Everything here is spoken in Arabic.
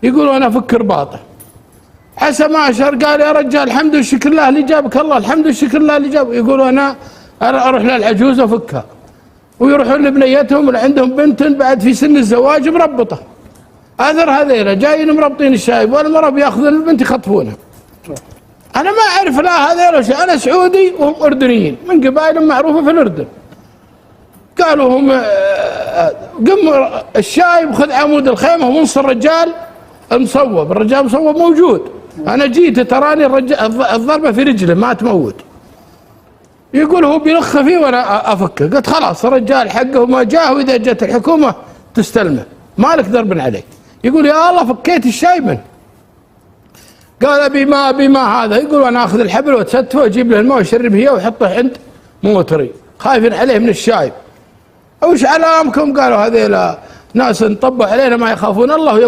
يقول انا افك رباطه. عسى ما اشر قال يا رجال الحمد والشكر لله اللي جابك الله، الحمد والشكر لله اللي جابك. يقول انا اروح للعجوز افكها، ويروحون لبنيتهم اللي عندهم بنت بعد في سن الزواج مربطه. اثر هذيلا جايين مربطين الشايب والمرأة بياخذون البنت يخطفونها. انا ما اعرف لا هذيلا شيء، انا سعودي وهم اردنيين من قبائل معروفه في الاردن. قالوا هم قم الشايب خذ عمود الخيمه وانص الرجال المصوب، الرجال مصوب موجود. انا جيت تراني الضربه في رجله ما تموت. يقول هو بيلخ فيه وانا افكه. قلت خلاص الرجال حقه ما جاه، واذا جت الحكومه تستلمه مالك درب عليك. يقول يا الله فكيت الشايب منه. قال بما هذا. يقول انا اخذ الحبل واتستفه واجيب له الماء واشرب هي واحطه عند موتري، خايفين عليه من الشايب. وش علامكم؟ قالوا هذيلا ناس نطبوا علينا ما يخافون الله.